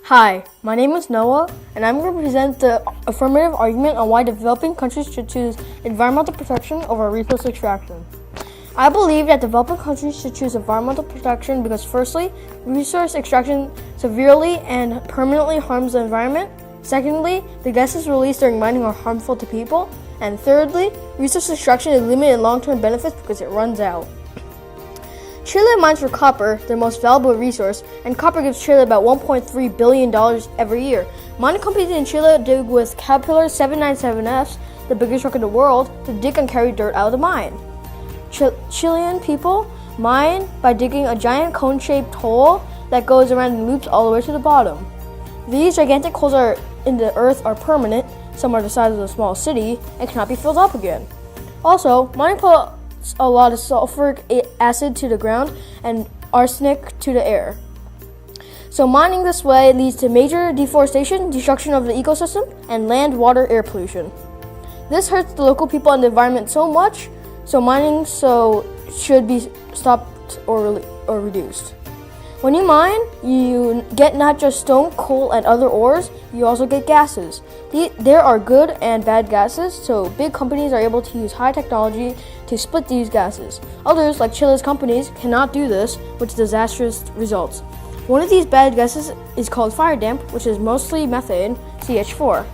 Hi, my name is Noah, and I'm going to present the affirmative argument on why developing countries should choose environmental protection over resource extraction. I believe that developing countries should choose environmental protection because firstly, resource extraction severely and permanently harms the environment. Secondly, the gases released during mining are harmful to people. And thirdly, resource extraction is limited in long-term benefits because it runs out. Chile mines for copper, their most valuable resource, and copper gives Chile about $1.3 billion every year. Mining companies in Chile dig with Caterpillar 797Fs, the biggest truck in the world, to dig and carry dirt out of the mine. Chilean people mine by digging a giant cone-shaped hole that goes around and loops all the way to the bottom. These gigantic holes in the earth are permanent, some are the size of a small city, and cannot be filled up again. Also, mining puts a lot of sulfuric acid to the ground and arsenic to the air. So mining this way leads to major deforestation, destruction of the ecosystem, and land, water, air pollution. This hurts the local people and the environment so much, so mining should be stopped or reduced. When you mine, you get not just stone, coal, and other ores, you also get gases. There are good and bad gases, so big companies are able to use high technology to split these gases. Others, like Chile's companies, cannot do this, with disastrous results. One of these bad gases is called fire damp, which is mostly methane, CH4.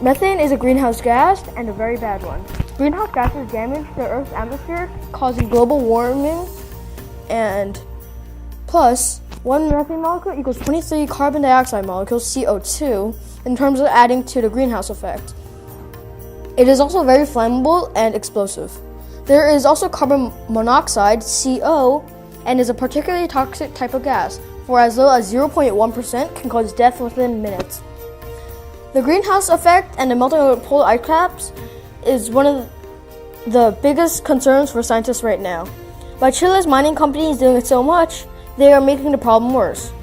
Methane is a greenhouse gas, and a very bad one. Greenhouse gases damage the Earth's atmosphere, causing global warming, and plus, one methane molecule equals 23 carbon dioxide molecules, CO2, in terms of adding to the greenhouse effect. It is also very flammable and explosive. There is also carbon monoxide, CO, and is a particularly toxic type of gas, for as low as 0.1% can cause death within minutes. The greenhouse effect and the melting of polar ice caps is one of the biggest concerns for scientists right now. By Chile's mining companies doing it so much, they are making the problem worse.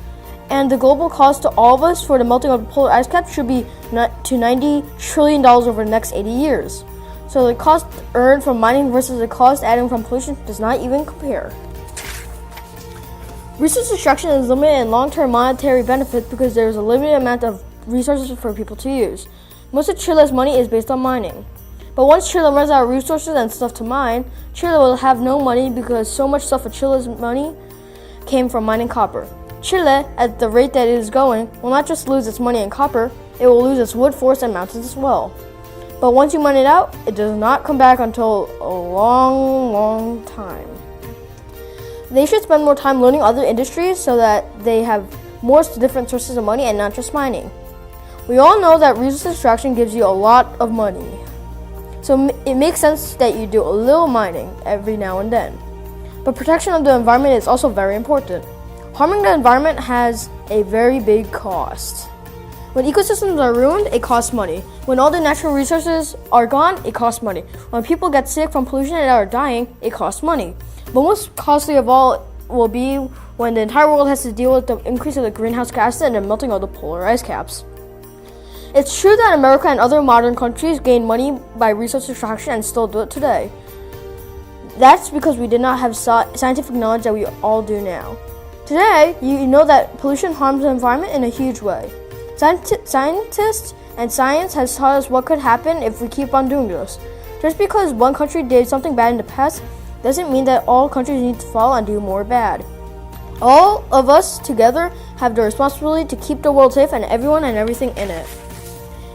And the global cost to all of us for the melting of the polar ice cap should be to $90 trillion over the next 80 years. So the cost earned from mining versus the cost added from pollution does not even compare. Resource extraction is limited in long-term monetary benefits because there is a limited amount of resources for people to use. Most of Chile's money is based on mining. But once Chile runs out of resources and stuff to mine, Chile will have no money because so much stuff of Chile's money came from mining copper. Chile, at the rate that it is going, will not just lose its money in copper, it will lose its wood, forests, and mountains as well. But once you mine it out, it does not come back until a long, long time. They should spend more time learning other industries so that they have more different sources of money and not just mining. We all know that resource extraction gives you a lot of money. So it makes sense that you do a little mining every now and then. But protection of the environment is also very important. Harming the environment has a very big cost. When ecosystems are ruined, it costs money. When all the natural resources are gone, it costs money. When people get sick from pollution and are dying, it costs money. But most costly of all will be when the entire world has to deal with the increase of the greenhouse gases and the melting of the polar ice caps. It's true that America and other modern countries gain money by resource extraction and still do it today. That's because we did not have scientific knowledge that we all do now. Today, you know that pollution harms the environment in a huge way. Scientists and science has taught us what could happen if we keep on doing this. Just because one country did something bad in the past doesn't mean that all countries need to follow and do more bad. All of us together have the responsibility to keep the world safe and everyone and everything in it.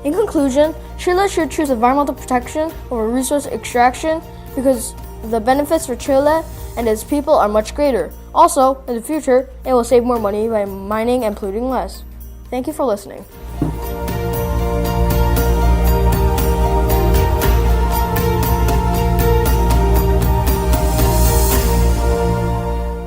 In conclusion, Chile should choose environmental protection over resource extraction because the benefits for Chile and its people are much greater. Also, in the future, it will save more money by mining and polluting less. Thank you for listening.